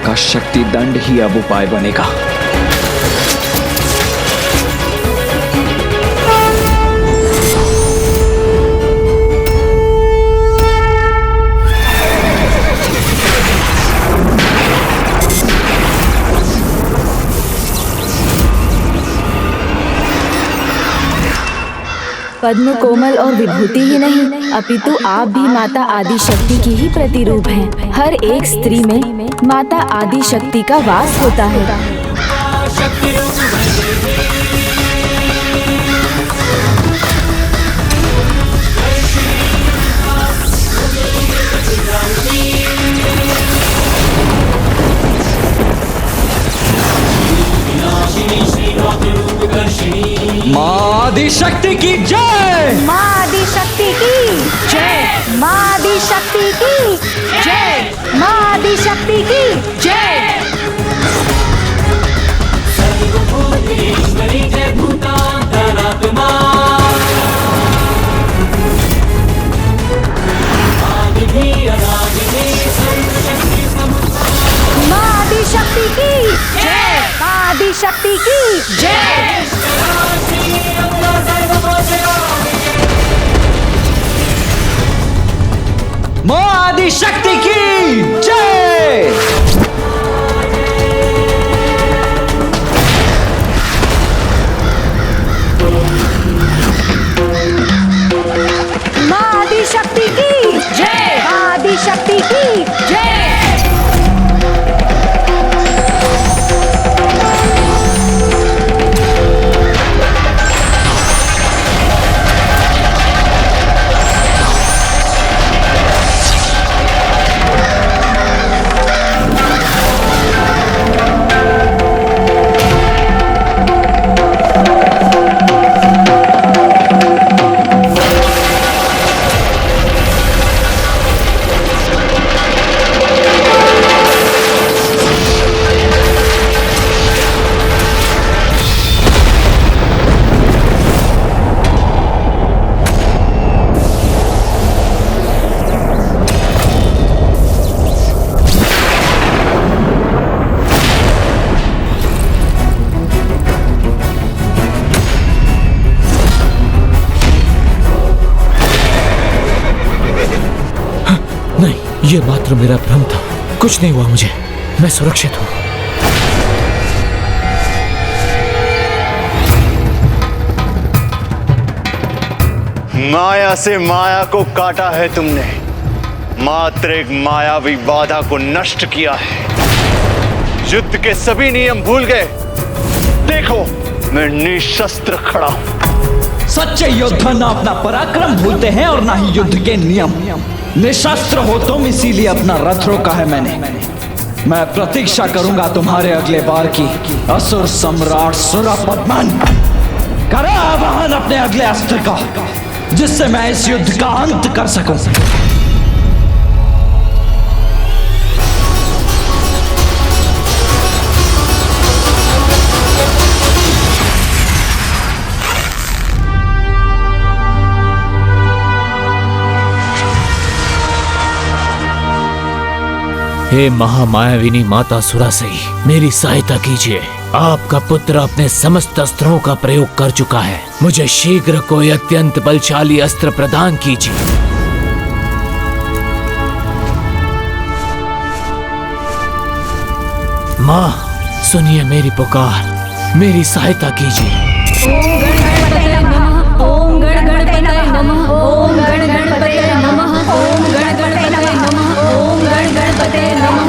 का शक्ति दंड ही अब उपाय बनेगा। पद्म कोमल और विभूति ही नहीं, अपितु आप भी माता आदि शक्ति की ही प्रतिरूप हैं। हर एक स्त्री में माता आदि शक्ति का वास होता है। माँ आदि शक्ति की जय। माँ आदि शक्ति की जय। माँ आदि शक्ति की जय। माँ आदि शक्ति की जय। माँ आदि शक्ति की जय। माँ आदि शक्ति की जय। माँ आदि शक्ति की जय। माँ आदि शक्ति की जय। माँ आदि शक्ति की जय। ये मात्र मेरा भ्रम था, कुछ नहीं हुआ मुझे, मैं सुरक्षित हूँ। माया से माया को काटा है तुमने, मात्र एक मायावी बाधा को नष्ट किया है। युद्ध के सभी नियम भूल गए। देखो मैं निशस्त्र खड़ा हूं। सच्चे योद्धा ना अपना पराक्रम भूलते हैं और ना ही युद्ध के नियम। निशस्त्र हो तुम, इसीलिए अपना रथ रोका है मैंने। मैं प्रतीक्षा करूंगा तुम्हारे अगले बार की। असुर सम्राट सुरपद्मन, करो आवाहन अपने अगले अस्त्र का, जिससे मैं इस युद्ध का अंत कर सकूं। हे महामायाविनी माता सुरासई, मेरी सहायता कीजिए। आपका पुत्र अपने समस्त अस्त्रों का प्रयोग कर चुका है। मुझे शीघ्र कोई अत्यंत बलशाली अस्त्र प्रदान कीजिए। माँ सुनिए मेरी पुकार, मेरी सहायता कीजिए। ओम गणपतये नमः। ओम गणपतये नमः। ओम गणपतये नमः। ओम गणपतये नमः।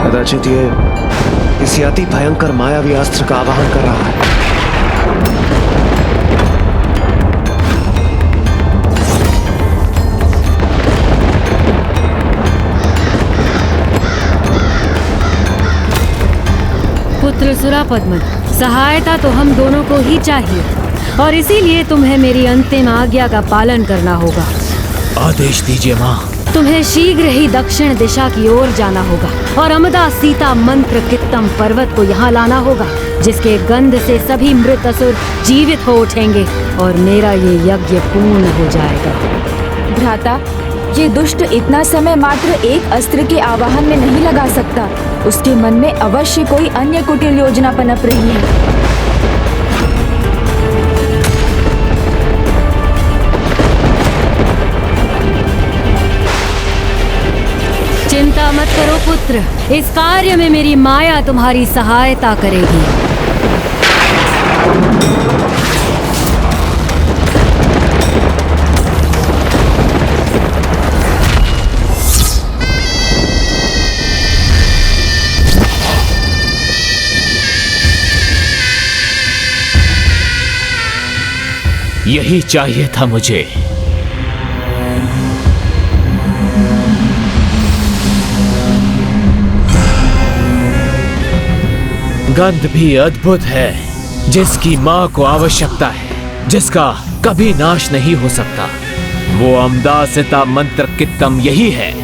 कदाचित ये इसे अति भयंकर मायावी अस्त्र का आवाहन कर रहा है। पुत्र सुरापद्मन, सहायता तो हम दोनों को ही चाहिए और इसीलिए तुम्हें मेरी अंतिम आज्ञा का पालन करना होगा। आदेश दीजिए माँ। तुम्हें शीघ्र ही दक्षिण दिशा की ओर जाना होगा और अमदा सीता मंत्र कित्तम पर्वत को यहाँ लाना होगा, जिसके गंध से सभी मृत असुर जीवित हो उठेंगे और मेरा ये यज्ञ पूर्ण हो जाएगा। भ्राता, ये दुष्ट इतना समय मात्र एक अस्त्र के आवाहन में नहीं लगा सकता। उसके मन में अवश्य कोई अन्य कुटिल योजना पनप रही है। चिंता मत करो पुत्र, इस कार्य में मेरी माया तुम्हारी सहायता करेगी। यही चाहिए था मुझे। गंध भी अद्भुत है, जिसकी मां को आवश्यकता है, जिसका कभी नाश नहीं हो सकता। वो अमदा सिता मंत्र कित्तम यही है।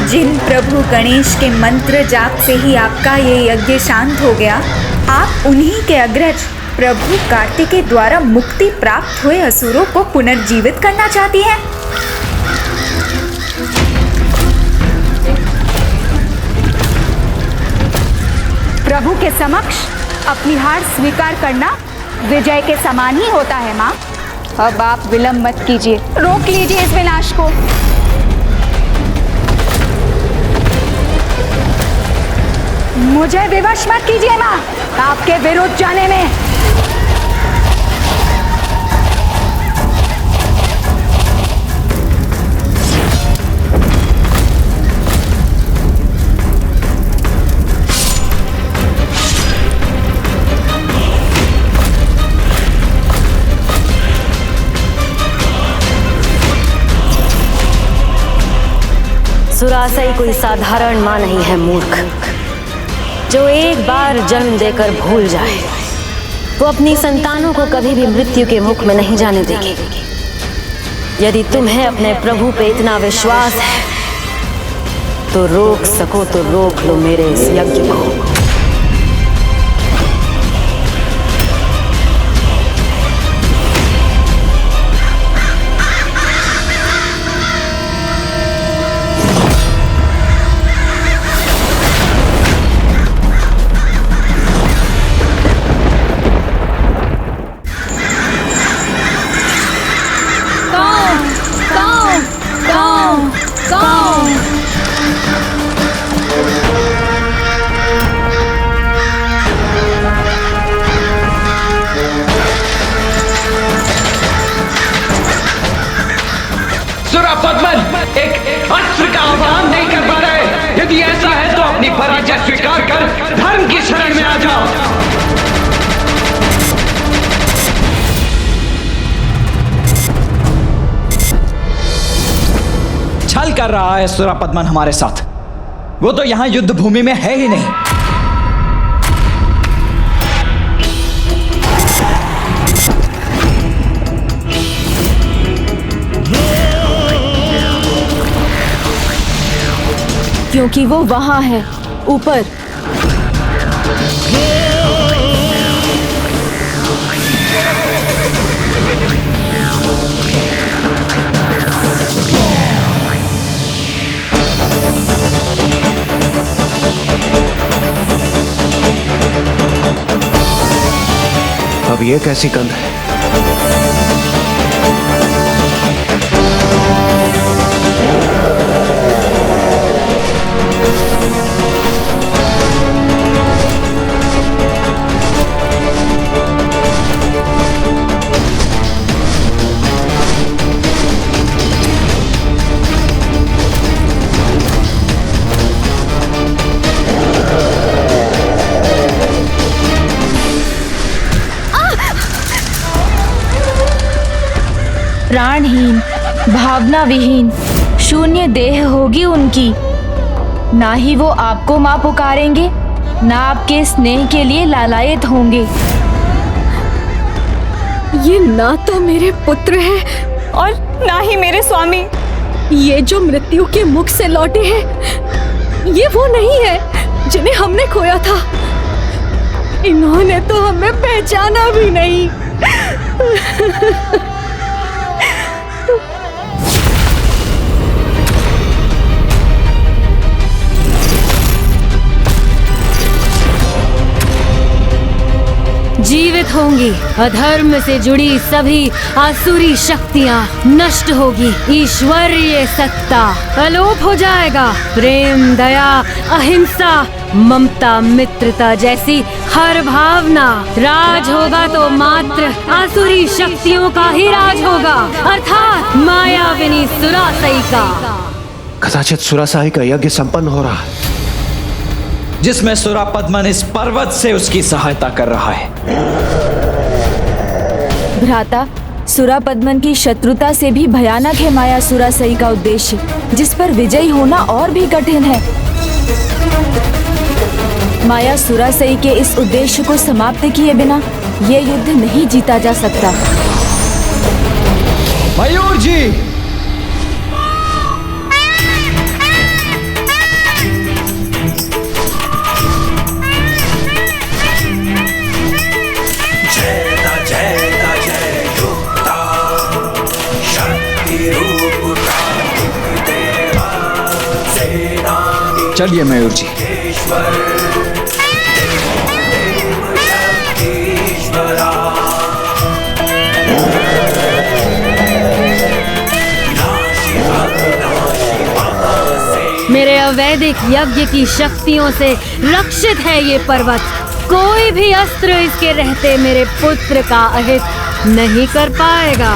जिन प्रभु गणेश के मंत्र जाप से ही आपका ये यज्ञ शांत हो गया, आप उन्हीं के अग्रज प्रभु कार्तिक के द्वारा मुक्ति प्राप्त हुए असुरों को पुनर्जीवित करना चाहती हैं। प्रभु के समक्ष अपनी हार स्वीकार करना विजय के समान ही होता है माँ। अब आप विलंब मत कीजिए, रोक लीजिए इस विनाश को। मुझे विवश मत कीजिए माँ, आपके विरुद्ध जाने में। सुरासई कोई साधारण माँ नहीं है मूर्ख, जो एक बार जन्म देकर भूल जाए। वो अपनी संतानों को कभी भी मृत्यु के मुख में नहीं जाने देगी। यदि तुम्हें अपने प्रभु पे इतना विश्वास है तो रोक सको तो रोक लो मेरे इस यज्ञ को। एक अस्त्र का आह्वान नहीं कर पा रहे। यदि ऐसा है तो अपनी पराजय स्वीकार कर धर्म की शरण में आ जाओ। छल कर रहा है सुरापद्मन हमारे साथ। वो तो यहां युद्ध भूमि में है ही नहीं। क्योंकि वो वहां है, ऊपर। अब ये कैसी गंध है? प्राणहीन, भावना विहीन, शून्य देह होगी उनकी। ना ही वो आपको माँ पुकारेंगे, ना आपके स्नेह के लिए लालायित होंगे। ये ना तो मेरे पुत्र हैं और ना ही मेरे स्वामी। ये जो मृत्यु के मुख से लौटे हैं, ये वो नहीं है जिन्हें हमने खोया था। इन्होंने तो हमें पहचाना भी नहीं। जीवित होंगी। अधर्म से जुड़ी सभी आसुरी शक्तियाँ नष्ट होगी। ईश्वरीय सत्ता अलोप हो जाएगा। प्रेम, दया, अहिंसा, ममता, मित्रता जैसी हर भावना राज होगा तो मात्र आसुरी शक्तियों का ही राज होगा, अर्थात मायाविनी सुरासई का। कदाचित सुरासाई का यज्ञ संपन्न हो रहा है, जिसमें सुरापद्मन इस पर्वत से उसकी सहायता कर रहा है। भ्राता, सुरापद्मन की शत्रुता से भी भयानक है मायासुरासई का उद्देश्य, जिस पर विजयी होना और भी कठिन है। मायासुरासई के इस उद्देश्य को समाप्त किए बिना ये युद्ध नहीं जीता जा सकता। मयूर जी, चलिए मयूर जी। मेरे अवैदिक यज्ञ की शक्तियों से रक्षित है ये पर्वत। कोई भी अस्त्र इसके रहते मेरे पुत्र का अहित नहीं कर पाएगा।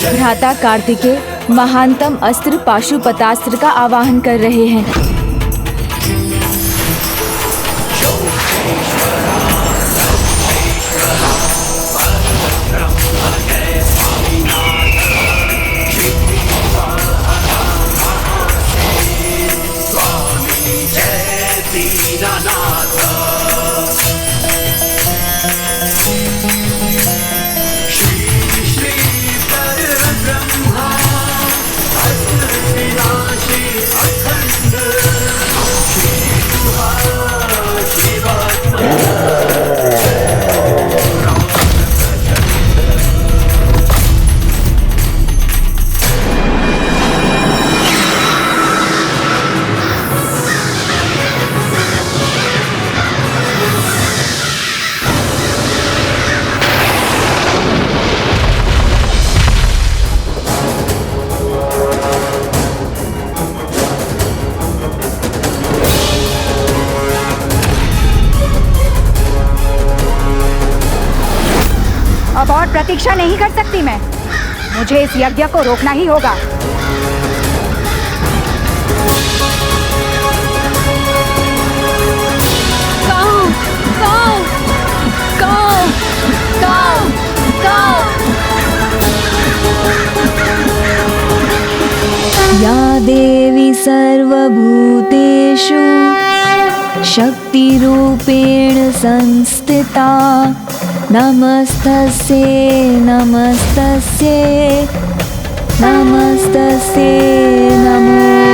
भ्राता कार्तिकेय महानतम अस्त्र पाशुपतास्त्र का आवाहन कर रहे हैं। अब और प्रतीक्षा नहीं कर सकती मैं। मुझे इस यज्ञ को रोकना ही होगा। या देवी सर्वभूतेषु शक्तिरूपेण संस्थिता नमस्तस्यै नमस्तस्यै नमस्तस्यै नमो नमः।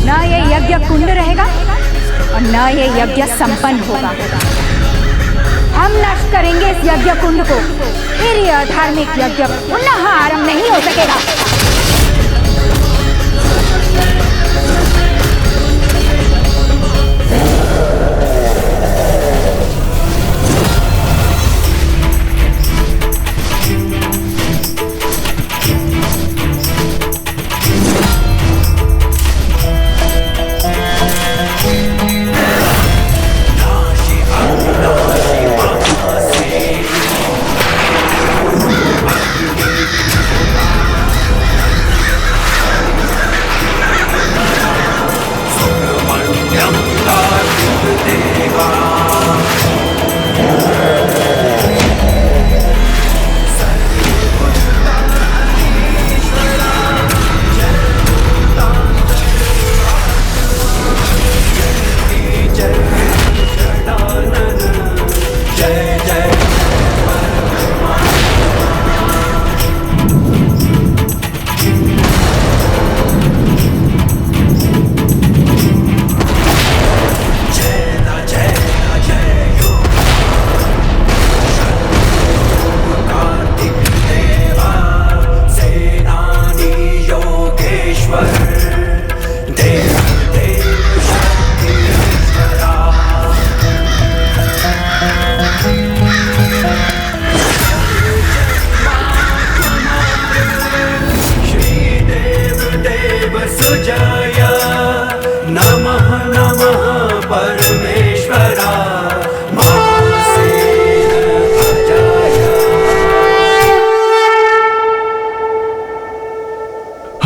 न ये यज्ञ कुंड रहेगा और न ये यज्ञ संपन्न होगा। हम नष्ट करेंगे इस यज्ञ कुंड को। फिर यह धार्मिक यज्ञ पुनः आरंभ नहीं हो सकेगा।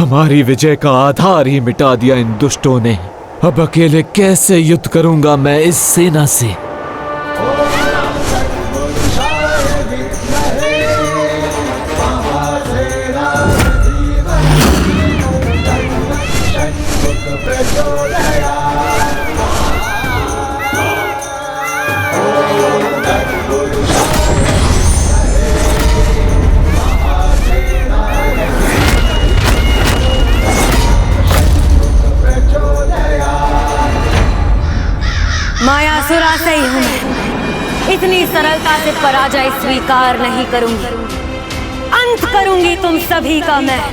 हमारी विजय का आधार ही मिटा दिया इन दुष्टों ने। अब अकेले कैसे युद्ध करूंगा मैं इस सेना से? मायासुरा से ही हूं मैं। इतनी सरलता से पराजय स्वीकार नहीं करूंगी। अंत करूंगी तुम सभी का मैं।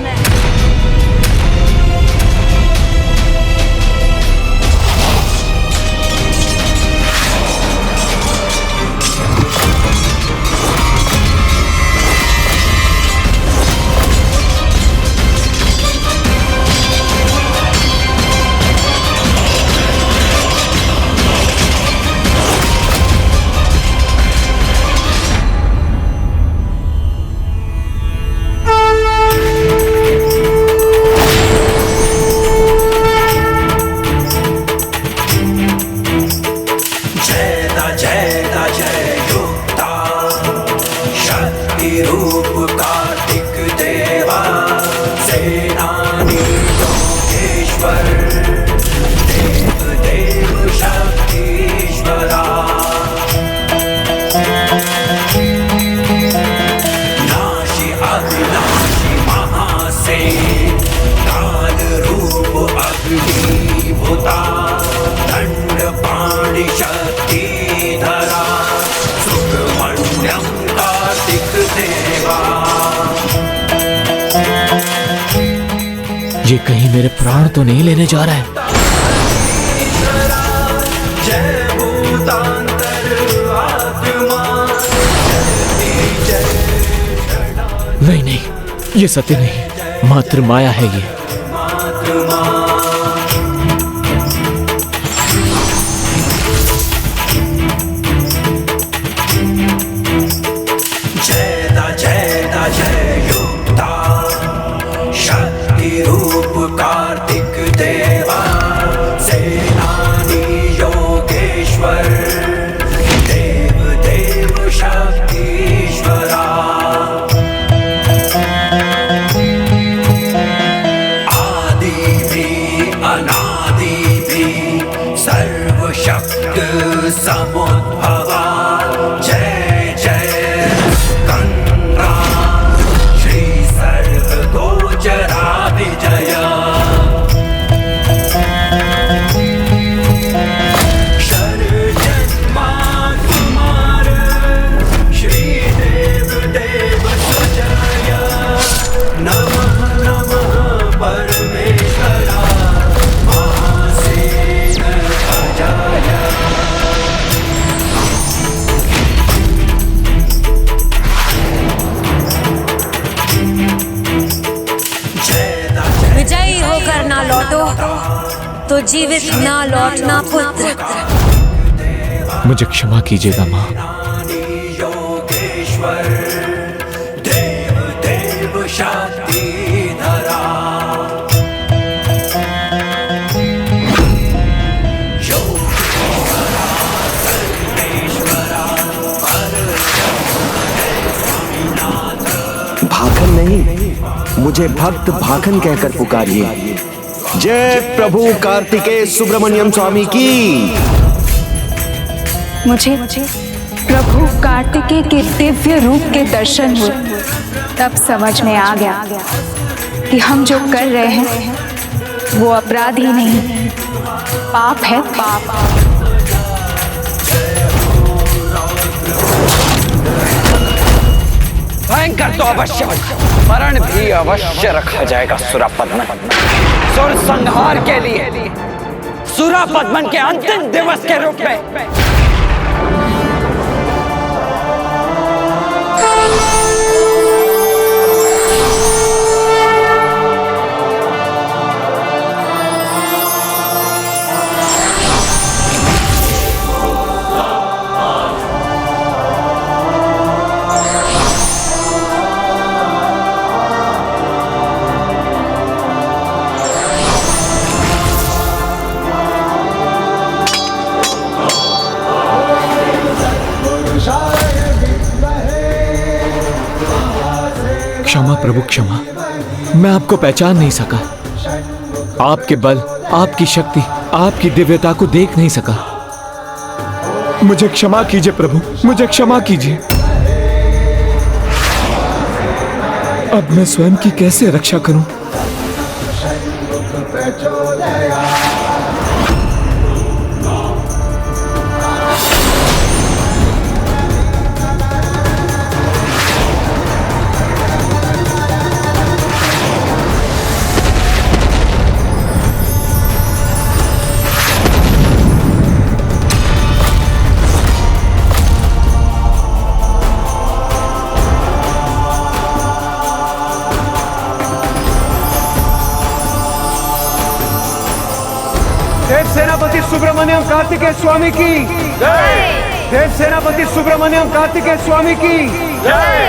ये कहीं मेरे प्राण तो नहीं लेने जा रहा है? नहीं नहीं, ये सत्य नहीं, मात्र माया है ये। तो जीवित ना लौटना पुत्र। मुझे क्षमा कीजिएगा माँ। देव देव शक्ति धरा, भाखन नहीं, मुझे भक्त भाखन कहकर पुकारिए। जय प्रभु कार्तिकेय सुब्रमण्यम स्वामी की। मुझे प्रभु कार्तिकेय के दिव्य रूप के दर्शन हुए, तब समझ में आ गया कि हम जो कर रहे हैं वो अपराध ही नहीं, पाप है, पाप। भयंकर तो अवश्य, मरण भी अवश्य रखा जाएगा सुरापद्मन। सुर संहार के लिए सुरापद्मन के अंतिम दिवस के रूप में। क्षमा प्रभु क्षमा, मैं आपको पहचान नहीं सका। आपके बल, आपकी शक्ति, आपकी दिव्यता को देख नहीं सका। मुझे क्षमा कीजिए प्रभु, मुझे क्षमा कीजिए। अब मैं स्वयं की कैसे रक्षा करूं? देव सेनापति सुब्रमण्यम कार्तिकेय स्वामी की जय। देव सेनापति सुब्रमण्यम कार्तिकेय स्वामी की जय।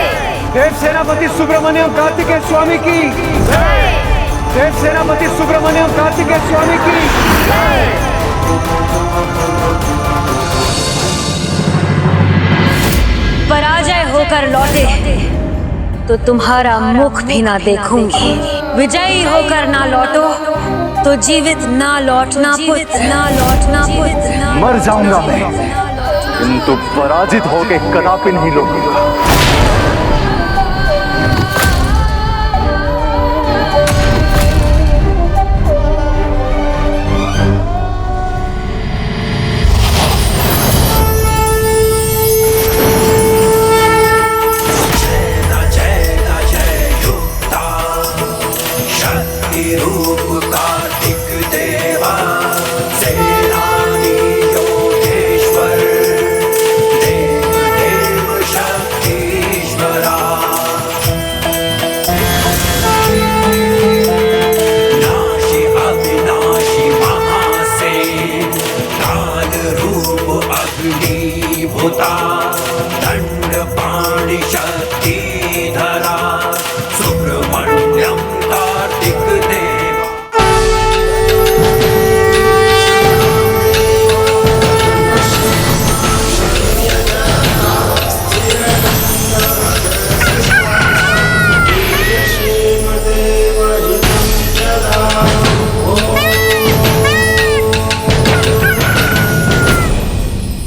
देव सेनापति सुब्रमण्यम कार्तिकेय स्वामी की जय। देव सेनापति सुब्रमण्यम कार्तिकेय स्वामी की जय। पराजय होकर लौटे तो तुम्हारा मुख भी ना देखूंगी। विजयी होकर ना लौटो तो जीवित ना लौटना पुत्र, ना लौटना पुत्र। मर जाऊंगा मैं, किंतु पराजित होके कदापि नहीं लौटूंगा।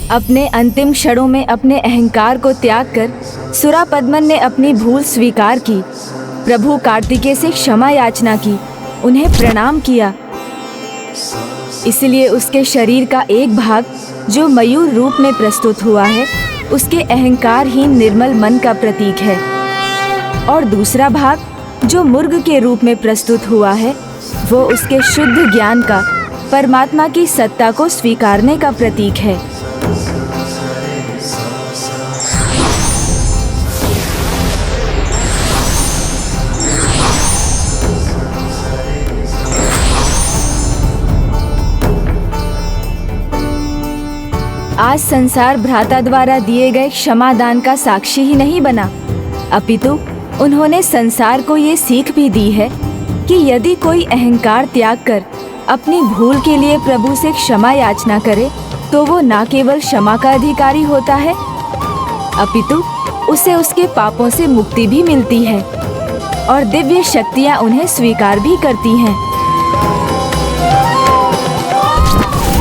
अपने अंतिम क्षणों में अपने अहंकार को त्याग कर सुरापद्मन ने अपनी भूल स्वीकार की, प्रभु कार्तिकेय से क्षमा याचना की, उन्हें प्रणाम किया। इसलिए उसके शरीर का एक भाग जो मयूर रूप में प्रस्तुत हुआ है, उसके अहंकारहीन निर्मल मन का प्रतीक है, और दूसरा भाग जो मुर्ग के रूप में प्रस्तुत हुआ है, वो उसके शुद्ध ज्ञान का, परमात्मा की सत्ता को स्वीकारने का प्रतीक है। आज संसार भ्राता द्वारा दिए गए क्षमादान का साक्षी ही नहीं बना, अपितु उन्होंने संसार को ये सीख भी दी है कि यदि कोई अहंकार त्याग कर अपनी भूल के लिए प्रभु से क्षमा याचना करे तो वो न केवल क्षमा का अधिकारी होता है, अपितु उसे उसके पापों से मुक्ति भी मिलती है और दिव्य शक्तियाँ उन्हें स्वीकार भी करती हैं।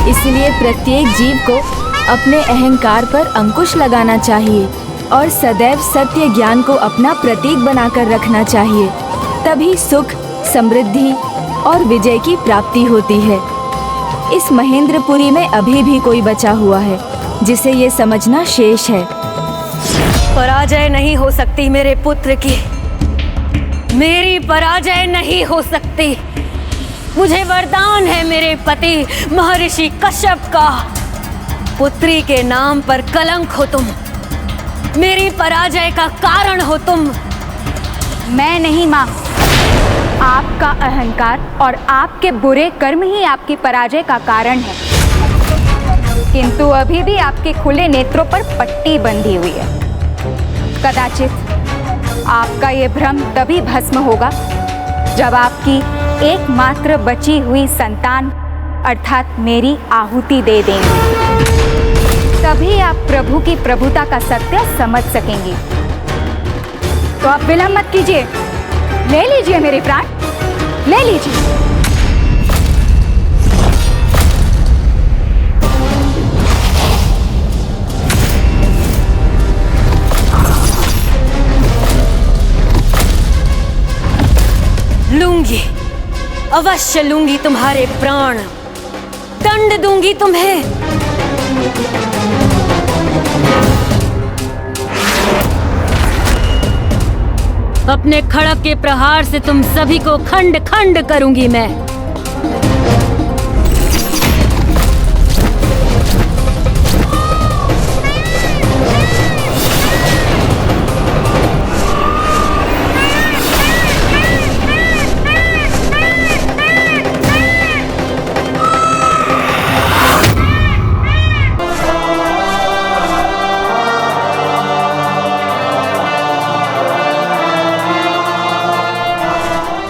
इसलिए प्रत्येक जीव को अपने अहंकार पर अंकुश लगाना चाहिए और सदैव सत्य ज्ञान को अपना प्रतीक बनाकर रखना चाहिए, तभी सुख, समृद्धि और विजय की प्राप्ति होती है। इस महेंद्रपुरी में अभी भी कोई बचा हुआ है जिसे ये समझना शेष है। पराजय नहीं हो सकती मेरे पुत्र की, मेरी पराजय नहीं हो सकती। मुझे वरदान है मेरे पति महर्षि कश्यप का, पुत्री के नाम पर कलंक हो तुम, मेरी पराजय का कारण हो तुम। मैं नहीं माँ, आपका अहंकार और आपके बुरे कर्म ही आपकी पराजय का कारण है, किंतु अभी भी आपके खुले नेत्रों पर पट्टी बंधी हुई है। कदाचित आपका ये भ्रम तभी भस्म होगा जब आपकी एकमात्र बची हुई संतान अर्थात मेरी आहुति दे देंगे, तभी आप प्रभु की प्रभुता का सत्य समझ सकेंगे। तो आप विलंब मत कीजिए, ले लीजिए मेरे प्राण, ले लीजिए। लूंगी, अवश्य लूंगी तुम्हारे प्राण, दंड दूंगी तुम्हें। अपने खड़ग के प्रहार से तुम सभी को खंड खंड करूंगी मैं।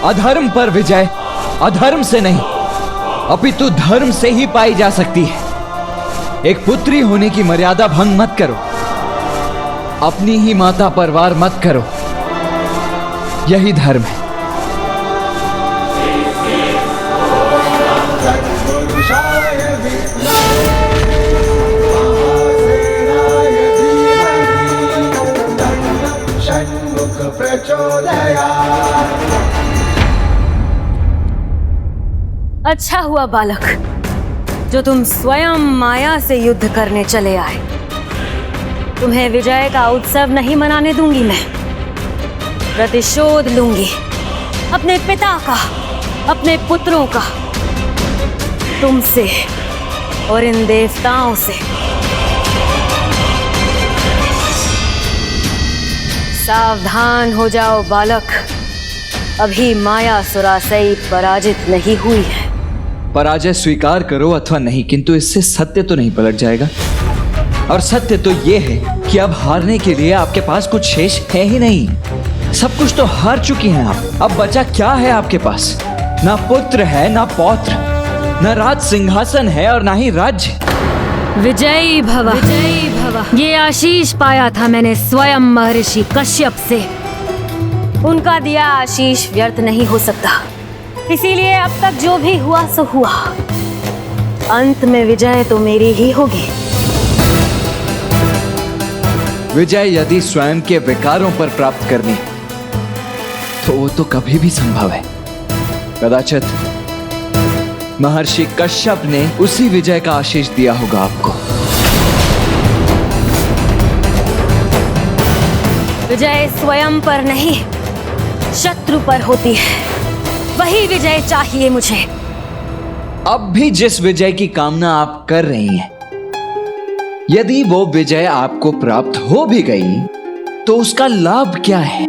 अधर्म पर विजय अधर्म से नहीं अपितु धर्म से ही पाई जा सकती है। एक पुत्री होने की मर्यादा भंग मत करो, अपनी ही माता पर वार मत करो, यही धर्म है। अच्छा हुआ बालक जो तुम स्वयं माया से युद्ध करने चले आए। तुम्हें विजय का उत्सव नहीं मनाने दूंगी मैं। प्रतिशोध लूंगी अपने पिता का, अपने पुत्रों का, तुमसे और इन देवताओं से। सावधान हो जाओ बालक, अभी माया सुरासई पराजित नहीं हुई है। पराजय स्वीकार करो अथवा नहीं, किंतु इससे सत्य तो नहीं पलट जाएगा। और सत्य तो यह है कि अब हारने के लिए आपके पास कुछ शेष है ही नहीं। सब कुछ तो हार चुकी हैं आप। अब बचा क्या है आपके पास? ना पुत्र है, ना पौत्र, ना राज सिंहासन है और ना ही राज्य। विजयी भव, विजयी भव। ये आशीष पाया था मैंने स्वयं महर्षि कश्यप से। उनका दिया आशीष व्यर्थ नहीं हो सकता, इसीलिए अब तक जो भी हुआ सो हुआ। अंत में विजय तो मेरी ही होगी। विजय यदि स्वयं के विकारों पर प्राप्त करनी तो वो तो कभी भी संभव है। कदाचित महर्षि कश्यप ने उसी विजय का आशीष दिया होगा आपको। विजय स्वयं पर नहीं, शत्रु पर होती है। वही विजय चाहिए मुझे। अब भी जिस विजय की कामना आप कर रही हैं, यदि वो विजय आपको प्राप्त हो भी गई तो उसका लाभ क्या है?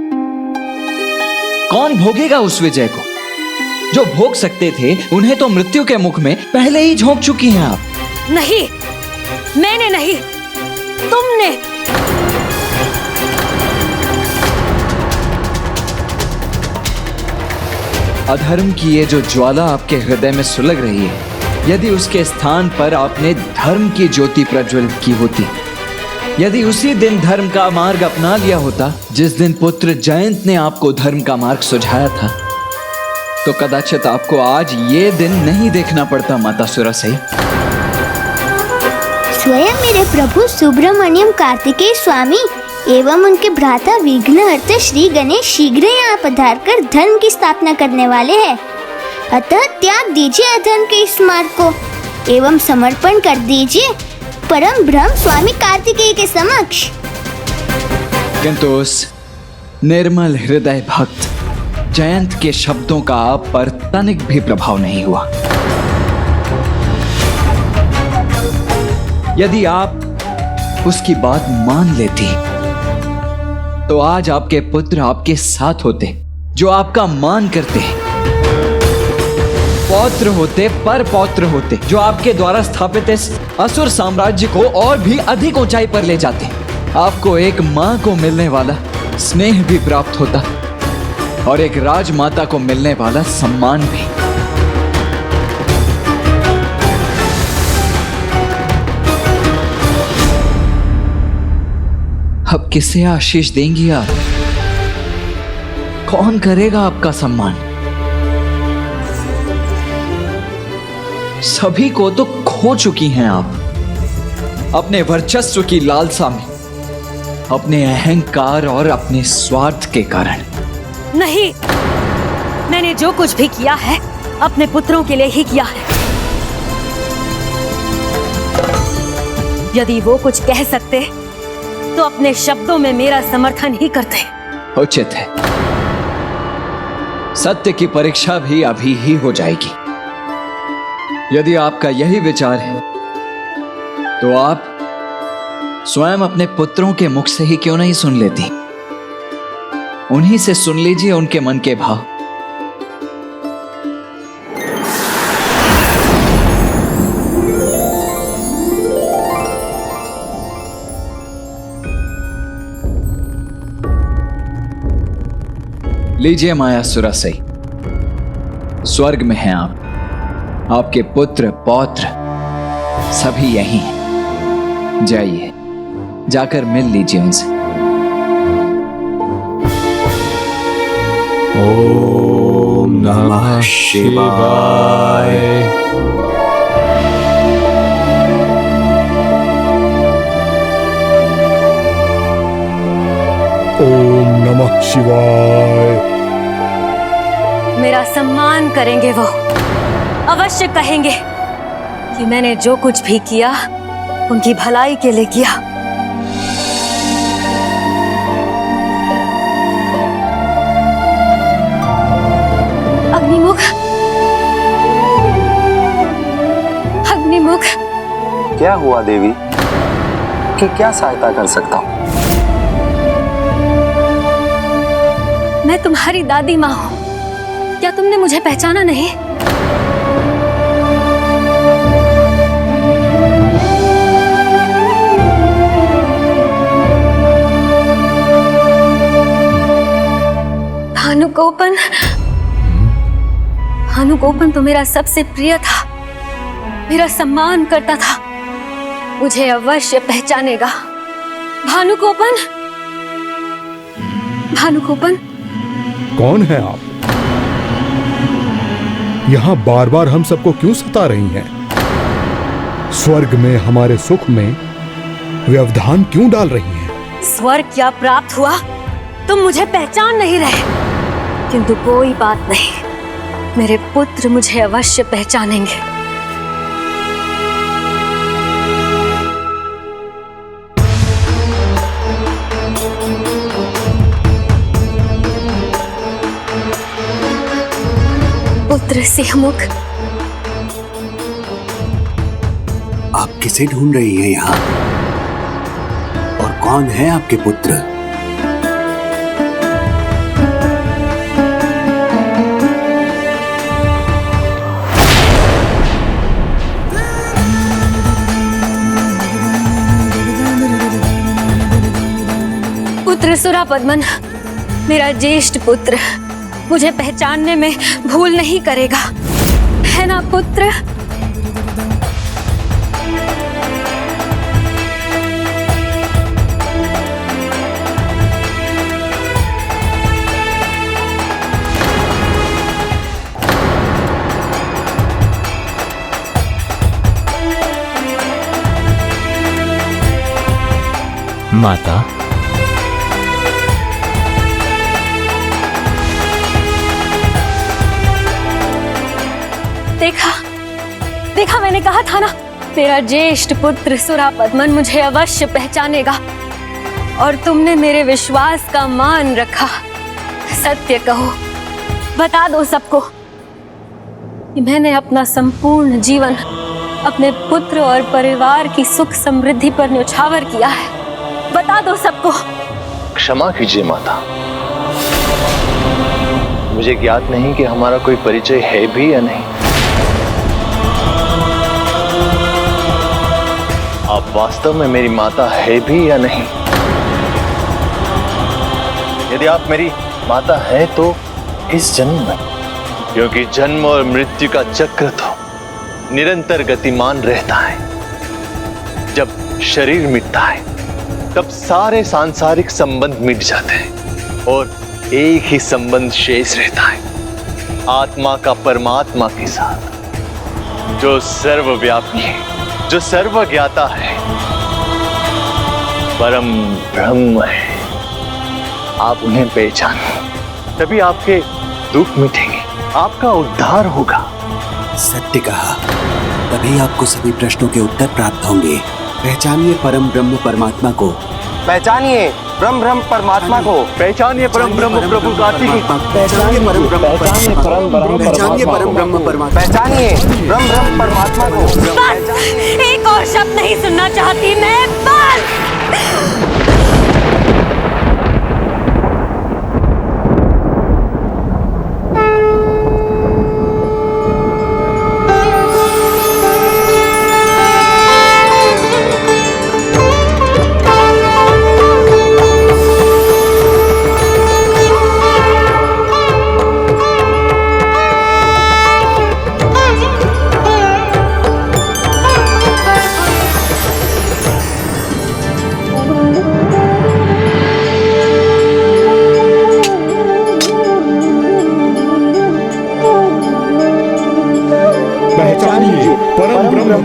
कौन भोगेगा उस विजय को? जो भोग सकते थे उन्हें तो मृत्यु के मुख में पहले ही झोंक चुकी हैं आप। नहीं, मैंने नहीं, तुमने। अधर्म की ये जो ज्वाला आपके हृदय में सुलग रही है, यदि उसके स्थान पर आपने धर्म की ज्योति प्रज्वलित की होती, यदि उसी दिन धर्म का मार्ग अपना लिया होता जिस दिन पुत्र जयंत ने आपको धर्म का मार्ग सुझाया था, तो कदाचित आपको आज ये दिन नहीं देखना पड़ता माता सुरासई। स्वयं मेरे प्रभु सुब्रमण्यम कार्तिकेय स्वामी एवं उनके भ्राता विघ्नहर्ता श्री गणेश शीघ्र यहाँ पधार कर धर्म की स्थापना करने वाले हैं। अतः त्याग दीजिए अधर्म के इस मार्ग को एवं समर्पण कर दीजिए परम ब्रह्म स्वामी कार्तिकेय के समक्ष। किंतु उस निर्मल हृदय भक्त जयंत के शब्दों का आप पर तनिक भी प्रभाव नहीं हुआ। यदि आप उसकी बात मान लेती तो आज आपके पुत्र आपके साथ होते, जो आपका मान करते, पौत्र होते, पर पौत्र होते, जो आपके द्वारा स्थापित इस असुर साम्राज्य को और भी अधिक ऊंचाई पर ले जाते। आपको एक मां को मिलने वाला स्नेह भी प्राप्त होता और एक राजमाता को मिलने वाला सम्मान भी। अब किसे आशीष देंगी आप? कौन करेगा आपका सम्मान? सभी को तो खो चुकी हैं आप अपने वर्चस्व की लालसा में, अपने अहंकार और अपने स्वार्थ के कारण। नहीं, मैंने जो कुछ भी किया है अपने पुत्रों के लिए ही किया है। यदि वो कुछ कह सकते तो अपने शब्दों में मेरा समर्थन ही करते। उचित है। सत्य की परीक्षा भी अभी ही हो जाएगी। यदि आपका यही विचार है तो आप स्वयं अपने पुत्रों के मुख से ही क्यों नहीं सुन लेती? उन्हीं से सुन लीजिए उनके मन के भाव। लीजिए मायासुरा सही, स्वर्ग में हैं आप, आपके पुत्र पौत्र सभी यहीं हैं। जाइए, जाकर मिल लीजिए उनसे। ओम नमः शिवाय। ओम नमः शिवाय। मेरा सम्मान करेंगे वो, अवश्य कहेंगे कि मैंने जो कुछ भी किया उनकी भलाई के लिए किया। अग्निमुख, अग्निमुख। क्या हुआ देवी? कि क्या सहायता कर सकता हूँ? मैं तुम्हारी दादी माँ हूँ, क्या तुमने मुझे पहचाना नहीं? भानुगोपन, भानुगोपन तो मेरा सबसे प्रिय था, मेरा सम्मान करता था, मुझे अवश्य पहचानेगा। भानुगोपन, भानुगोपन। कौन है आप? यहाँ बार बार हम सबको क्यों सता रही हैं? स्वर्ग में हमारे सुख में व्यवधान क्यों डाल रही हैं? स्वर्ग क्या प्राप्त हुआ? तुम मुझे पहचान नहीं रहे, किंतु कोई बात नहीं, मेरे पुत्र मुझे अवश्य पहचानेंगे। पुत्र सिंहमुख। आप किसे ढूंढ रही हैं यहाँ? और कौन है आपके पुत्र? पुत्र सुरापद्मन, मेरा ज्येष्ठ पुत्र, मुझे पहचानने में भूल नहीं करेगा, है ना पुत्र? माता, देखा, देखा, मैंने कहा था ना, मेरा ज्येष्ठ पुत्र सुरापद्मन मुझे अवश्य पहचानेगा। और तुमने मेरे विश्वास का मान रखा। सत्य कहो, बता दो सबको कि मैंने अपना संपूर्ण जीवन अपने पुत्र और परिवार की सुख समृद्धि पर न्यौछावर किया है। बता दो सबको। क्षमा कीजिए माता, मुझे ज्ञात नहीं कि हमारा कोई परिचय है भी या नहीं। आप वास्तव में मेरी माता है भी या नहीं? यदि आप मेरी माता है तो इस जन्म में, क्योंकि जन्म और मृत्यु का चक्र तो निरंतर गतिमान रहता है। जब शरीर मिटता है तब सारे सांसारिक संबंध मिट जाते हैं और एक ही संबंध शेष रहता है, आत्मा का परमात्मा के साथ, जो सर्वव्यापी है, जो सर्वज्ञाता है, परम ब्रह्म है। आप उन्हें पहचानो, तभी आपके दुख मिटेंगे, आपका उद्धार होगा। सत्य कहा, तभी आपको सभी प्रश्नों के उत्तर प्राप्त होंगे। पहचानिए परम ब्रह्म परमात्मा को, पहचानिए ब्रह्म ब्रह्म परमात्मा को, पहचानिए परम ब्रह्म प्रभु कार्तिक, पहचानिए परम ब्रह्म परमात्मा, पहचानिए परम ब्रह्म परमात्मा, पहचानिए ब्रह्म ब्रह्म परमात्मा को। बस, एक और शब्द नहीं सुनना चाहती मैं, बस।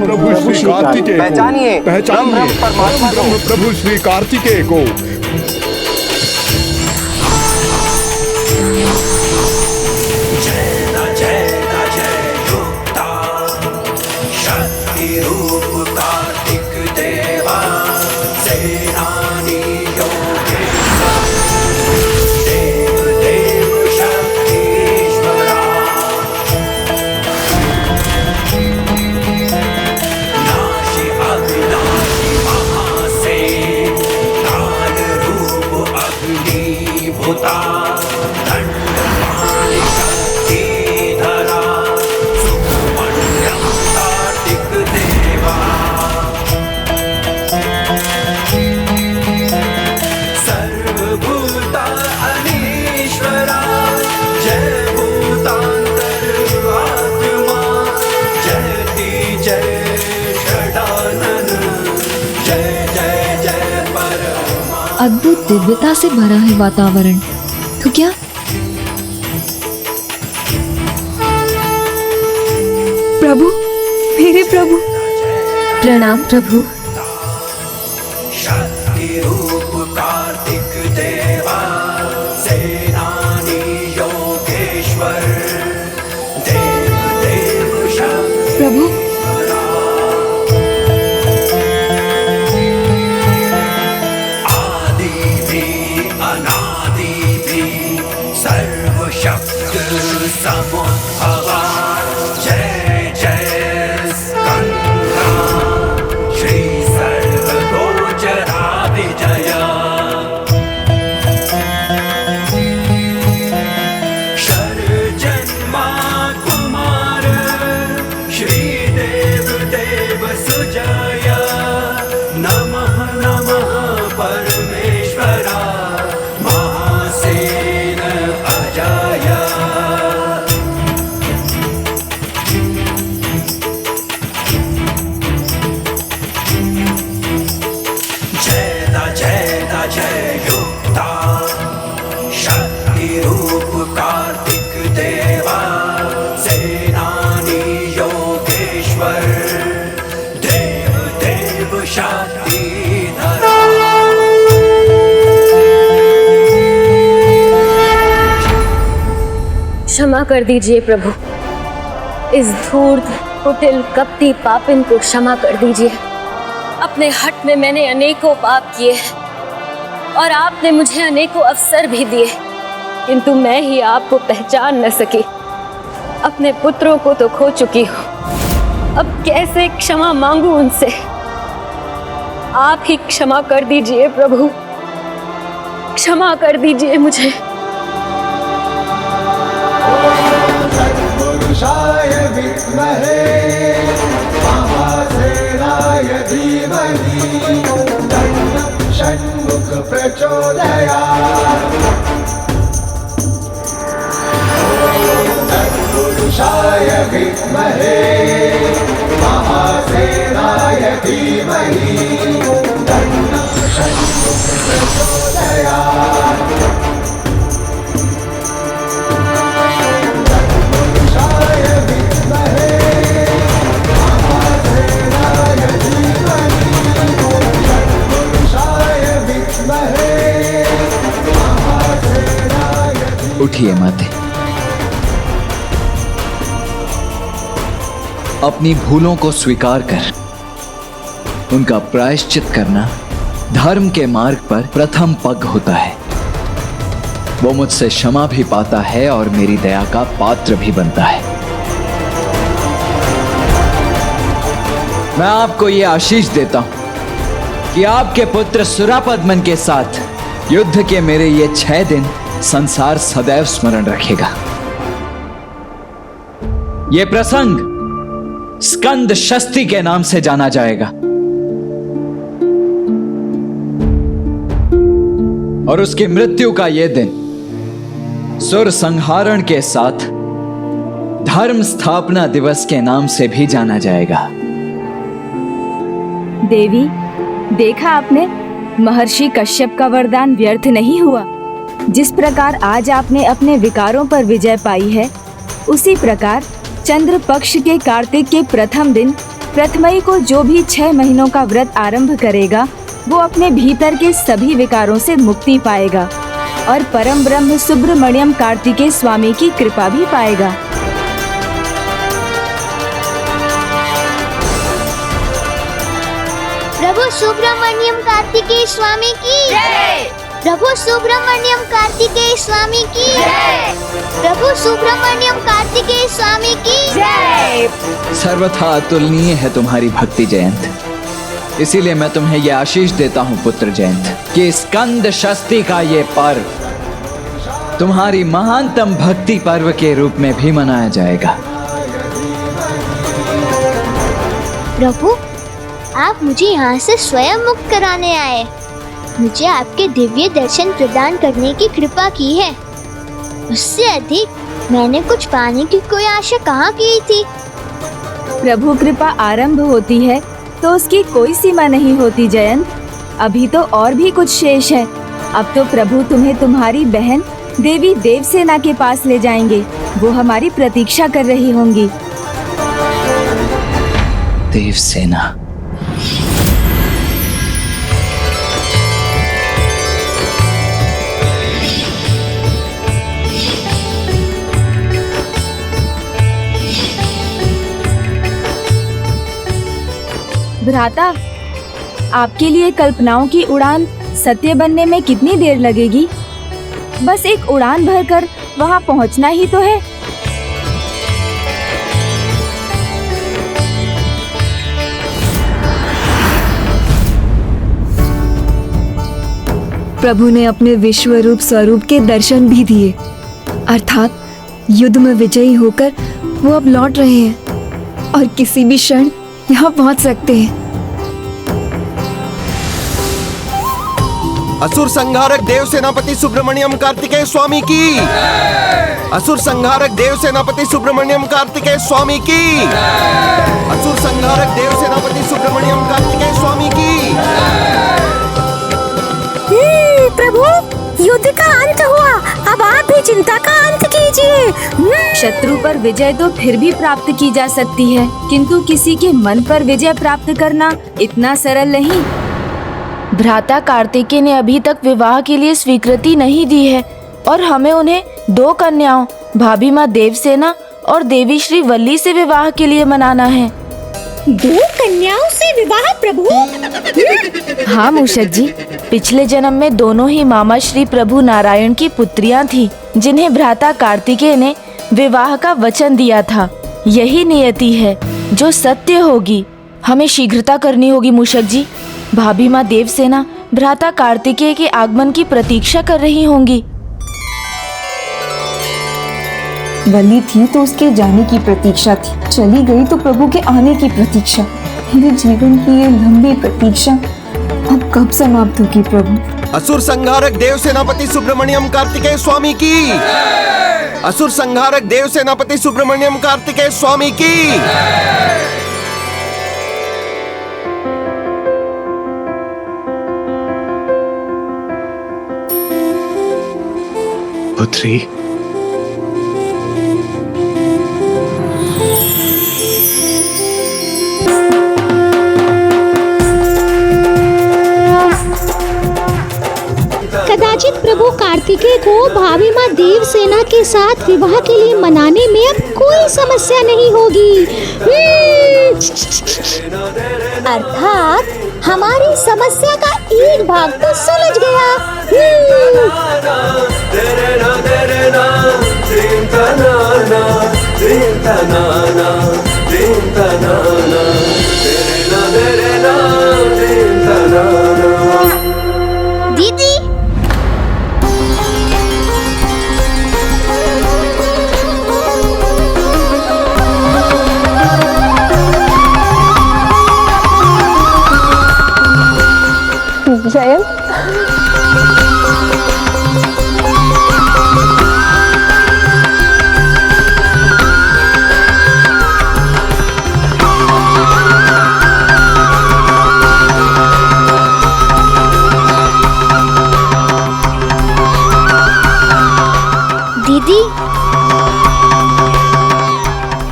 प्रभु श्री कार्तिकेय, पहचानिए पहचानिए परमात्मा को, प्रभु श्री कार्तिकेय को। अद्भुत दिव्यता से भरा है वातावरण, तो क्या प्रभु, मेरे प्रभु। प्रणाम प्रभु। शक्ति रूप कार्तिक देवा, सेनानी योगेश्वर, देव देव शक्ति प्रभु। समुद्भवा, जय जय स्कंदा, श्री सर्वगोचरा विजया। शरजन्मा कुमार, श्री देव देव सुजया। नमः नमः परमेश्वरा, महासेन अजया। जय युक्ता, शक्ति रूप कार्तिक देवा, सेनानी योगेश्वर, देव देव शक्तिधरा। क्षमा कर दीजिए प्रभु, इस धूर्त कुटिल कपटी पापिन को क्षमा कर दीजिए। अपने हट में मैंने अनेकों पाप किए और आपने मुझे अनेकों अवसर भी दिए, किंतु मैं ही आपको पहचान न सकी। अपने पुत्रों को तो खो चुकी हूँ, अब कैसे क्षमा मांगू उनसे। आप ही क्षमा कर दीजिए प्रभु, क्षमा कर दीजिए मुझे। पुरुषाय विद्महे, महासेनाय धीमहि, तन्नः षण्मुख प्रचोदयात्। तत्पुरुषाय विद्महे, महासेनाय धीमहि, तन्नः षण्मुख प्रचोदयात्। उठिए माते। अपनी भूलों को स्वीकार कर उनका प्रायश्चित करना धर्म के मार्ग पर प्रथम पग होता है। वो मुझसे क्षमा भी पाता है और मेरी दया का पात्र भी बनता है। मैं आपको ये आशीष देता हूं कि आपके पुत्र सुरापद्मन के साथ युद्ध के मेरे ये 6 दिन संसार सदैव स्मरण रखेगा। ये प्रसंग स्कंद षष्ठी के नाम से जाना जाएगा और उसकी मृत्यु का यह दिन सुर संहारण के साथ धर्म स्थापना दिवस के नाम से भी जाना जाएगा। देवी, देखा आपने, महर्षि कश्यप का वरदान व्यर्थ नहीं हुआ। जिस प्रकार आज आपने अपने विकारों पर विजय पाई है, उसी प्रकार चंद्र पक्ष के कार्तिक के प्रथम दिन प्रथमई को जो भी 6 महीनों का व्रत आरंभ करेगा, वो अपने भीतर के सभी विकारों से मुक्ति पाएगा और परम ब्रह्म सुब्रमण्यम कार्तिकेय स्वामी की कृपा भी पाएगा। प्रभु सुब्रमण्यम कार्तिकेय स्वामी की जय। प्रभु सुब्रमण्यम कार्तिकेय स्वामी की जय। प्रभु सुब्रमण्यम कार्तिकेय स्वामी की जय। सर्वथा अतुलनीय है तुम्हारी भक्ति जयंत, इसीलिए मैं तुम्हें यह आशीष देता हूं पुत्र जयंत कि स्कंद षष्ठी का ये पर्व तुम्हारी महानतम भक्ति पर्व के रूप में भी मनाया जाएगा। प्रभु, आप मुझे यहाँ से स्वयं मुक्त कराने आए। मुझे आपके दिव्य दर्शन प्रदान करने की कृपा की है। उससे अधिक मैंने कुछ पाने की कोई आशा कहाँ की थी। प्रभु कृपा आरंभ होती है तो उसकी कोई सीमा नहीं होती जयंत। अभी तो और भी कुछ शेष है। अब तो प्रभु तुम्हें तुम्हारी बहन देवी देवसेना के पास ले जाएंगे। वो हमारी प्रतीक्षा कर रही होंगी। देवसेना, भ्राता, आपके लिए कल्पनाओं की उड़ान सत्य बनने में कितनी देर लगेगी? बस एक उड़ान भरकर वहां पहुंचना ही तो है। प्रभु ने अपने विश्व रूप स्वरूप के दर्शन भी दिए, अर्थात युद्ध में विजयी होकर वो अब लौट रहे हैं और किसी भी क्षण यहाँ पहुँच सकते हैं। असुर संहारक देव सेनापति सुब्रमण्यम कार्तिकेय स्वामी की। असुर संहारक देव सेनापति सुब्रमण्यम कार्तिकेय स्वामी की। असुर संहारक देव सेनापति सुब्रमण्यम कार्तिकेय स्वामी की। प्रभु, युद्ध का अंत हुआ। अब आप भी चिंता का अंत कीजिए। शत्रु पर विजय तो फिर भी प्राप्त की जा सकती है, किंतु किसी के मन पर विजय प्राप्त करना इतना सरल नहीं। भ्राता कार्तिकेय ने अभी तक विवाह के लिए स्वीकृति नहीं दी है और हमें उन्हें 2 कन्याओं भाभी माँ देवसेना और देवी श्री वल्ली से विवाह के लिए मनाना है। 2 कन्याओं से विवाह प्रभु? हाँ मूषक जी, पिछले जन्म में दोनों ही मामा श्री प्रभु नारायण की पुत्रियां थी, जिन्हें भ्राता कार्तिकेय ने विवाह का वचन दिया था। यही नियति है जो सत्य होगी। हमें शीघ्रता करनी होगी मूषक जी। भाभी माँ देवसेना भ्राता कार्तिकेय के आगमन की प्रतीक्षा कर रही होंगी। वली थी तो उसके जाने की प्रतीक्षा थी, चली गई तो प्रभु के आने की प्रतीक्षा। मेरे जीवन की ये लंबी प्रतीक्षा अब कब समाप्त होगी प्रभु? असुर संहारक देव सेनापति सुब्रमण्यम कार्तिकेय स्वामी की। असुर संहारक देव सेनापति सुब्रमण्यम कार्तिकेय स्वामी की। पुत्री, कदाचित प्रभु कार्तिकेय को भाभी माँ देवसेना के साथ विवाह के लिए मनाने में अब कोई समस्या नहीं होगी। अर्थात हमारी समस्या का एक भाग तो सुलझ गया। दीदी, जयंत, दीदी,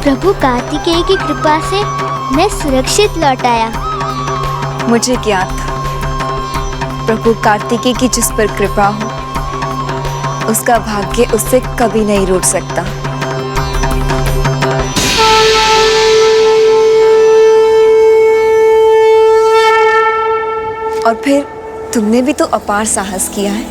प्रभु कार्तिकेय की कृपा से मैं सुरक्षित लौट आया। मुझे क्या था, प्रभु कार्तिकेय की जिस पर कृपा हो उसका भाग्य उससे कभी नहीं रूठ सकता। और फिर तुमने भी तो अपार साहस किया है।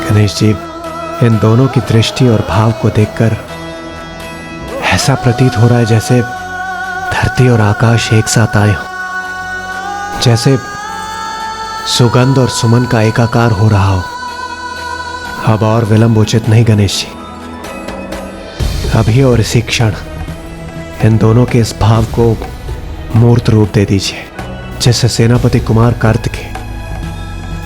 गणेश जी, इन दोनों की दृष्टि और भाव को देखकर ऐसा प्रतीत हो रहा है जैसे धरती और आकाश एक साथ आए हो, जैसे सुगंध और सुमन का एकाकार हो रहा हो। अब और विलंब उचित नहीं गणेश जी, अभी और इसी क्षण इन दोनों के इस भाव को मूर्त रूप दे दीजिए, जिससे सेनापति कुमार कार्तिकेय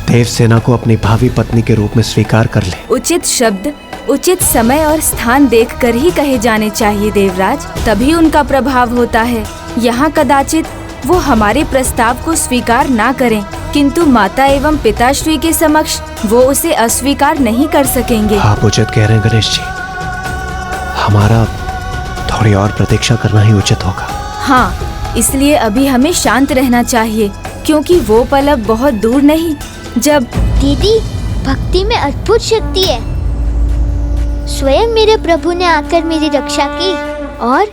देवसेना को अपनी भावी पत्नी के रूप में स्वीकार कर ले। उचित शब्द उचित समय और स्थान देखकर ही कहे जाने चाहिए देवराज, तभी उनका प्रभाव होता है। यहाँ कदाचित वो हमारे प्रस्ताव को स्वीकार ना करें, किंतु माता एवं पिताश्री के समक्ष वो उसे अस्वीकार नहीं कर सकेंगे। आप उचित कह रहे हैं गणेश जी, हमारा थोड़ी और प्रतीक्षा करना ही उचित होगा। हाँ, इसलिए अभी हमें शांत रहना चाहिए, क्योंकि वो पल अब बहुत दूर नहीं जब। दीदी, भक्ति में अद्भुत शक्ति है। स्वयं मेरे प्रभु ने आकर मेरी रक्षा की और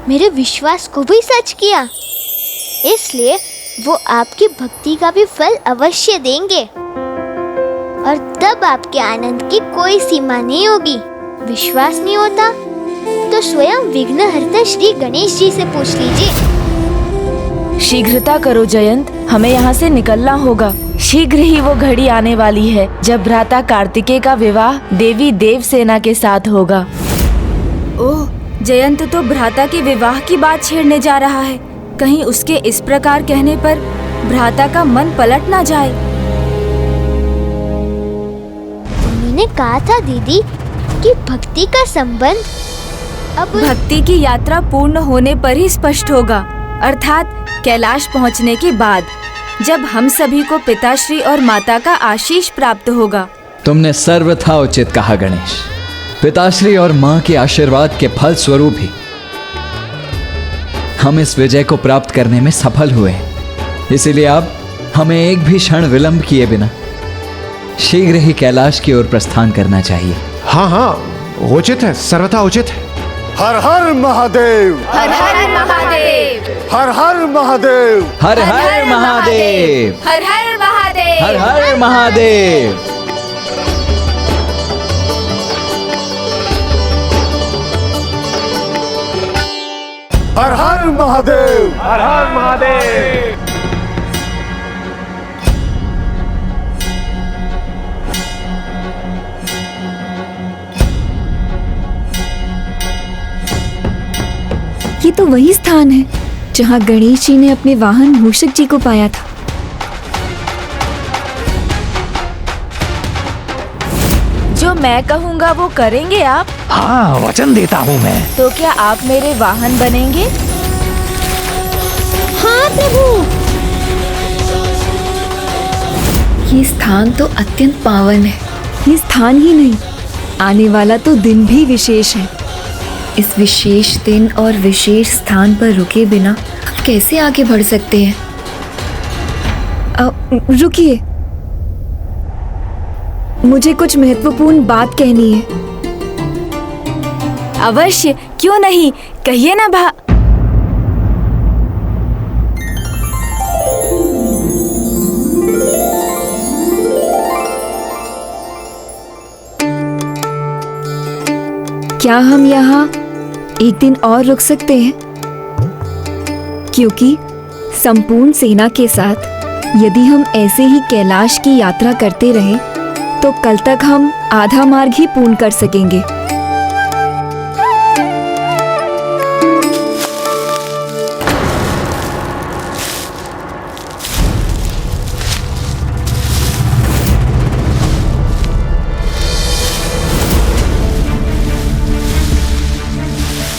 मेरे विश्वास को भी सच किया, इसलिए वो आपकी भक्ति का भी फल अवश्य देंगे और तब आपके आनंद की कोई सीमा नहीं होगी। विश्वास नहीं होता तो स्वयं विघ्नहर्ता श्री गणेश जी से पूछ लीजिए। शीघ्रता करो जयंत, हमें यहाँ से निकलना होगा। शीघ्र ही वो घड़ी आने वाली है जब भ्राता कार्तिकेय का विवाह देवी देवसेना के साथ होगा। ओह, जयंत तो भ्राता के विवाह की बात छेड़ने जा रहा है। कहीं उसके इस प्रकार कहने पर भ्राता का मन पलट ना जाए। उन्होंने कहा था दीदी कि भक्ति का संबंध अब भक्ति की यात्रा पूर्ण होने पर ही स्पष्ट होगा, अर्थात कैलाश पहुंचने के बाद, जब हम सभी को पिताश्री और माता का आशीष प्राप्त होगा। तुमने सर्वथा उचित कहा गणेश। पिताश्री और माँ के आशीर्वाद के फल स्वरूप ही हम इस विजय को प्राप्त करने में सफल हुए हैं। इसीलिए अब हमें एक भी क्षण विलंब किए बिना शीघ्र ही कैलाश की ओर प्रस्थान करना चाहिए। हाँ हाँ, उचित है, सर्वथा उचित है। हर हर महादेव, हर हर महादेव, हर हर महादेव, हर हर महादेव, हर हर महादेव, हर हर महादेव। हर हर महादेव, हर हर महादेव। ये तो वही स्थान है जहाँ गणेश जी ने अपने वाहन मूषक जी को पाया था। जो मैं कहूँगा वो करेंगे आप? हाँ, वचन देता हूँ मैं। तो क्या आप मेरे वाहन बनेंगे? हाँ प्रभु। ये स्थान तो अत्यंत पावन है। ये स्थान ही नहीं, आने वाला तो दिन भी विशेष है, इस विशेष दिन और विशेष स्थान पर रुके बिना हम कैसे आगे बढ़ सकते हैं? रुकिए, मुझे कुछ महत्वपूर्ण बात कहनी है। अवश्य, क्यों नहीं, कहिए ना भा। क्या हम यहाँ एक दिन और रुक सकते हैं? क्योंकि संपूर्ण सेना के साथ यदि हम ऐसे ही कैलाश की यात्रा करते रहें तो कल तक हम आधा मार्ग ही पूर्ण कर सकेंगे।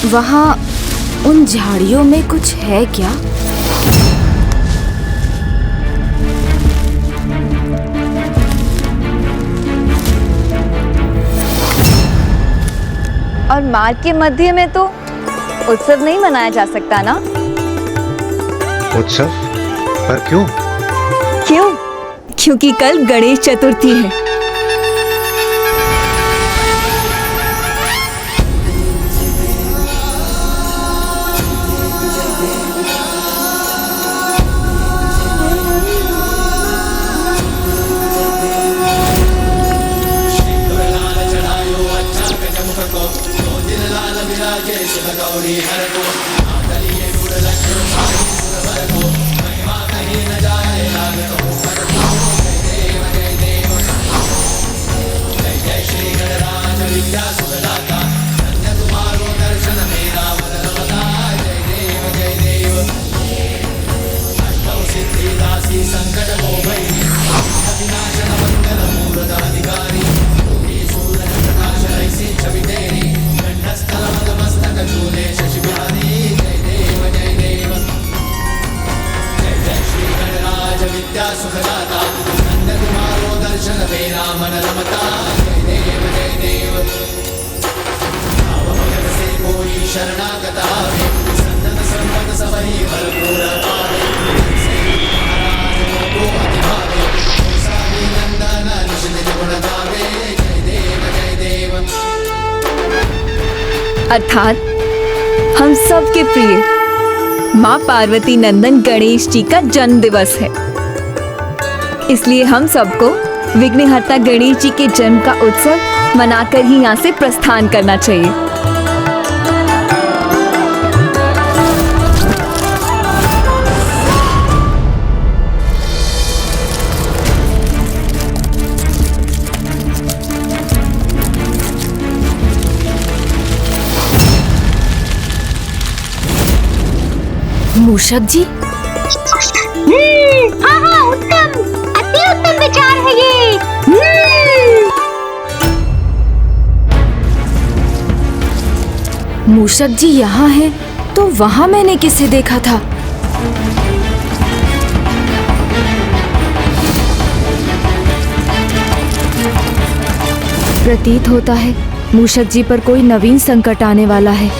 वहाँ उन झाड़ियों में कुछ है क्या? और मार्ग के मध्य में तो उत्सव नहीं मनाया जा सकता ना? उत्सव? पर क्यों? क्यों? क्योंकि कल गणेश चतुर्थी है। अर्थात हम सबके प्रिय माँ पार्वती नंदन गणेश जी का जन्म दिवस है। इसलिए हम सबको विघ्नहर्ता गणेश जी के जन्म का उत्सव मनाकर ही यहाँ से प्रस्थान करना चाहिए। मूषक जी? हाँ हाँ, उत्तम, अति उत्तम विचार है ये। मूषक जी यहाँ हैं, तो वहाँ मैंने किसे देखा था? प्रतीत होता है मूषक जी पर कोई नवीन संकट आने वाला है।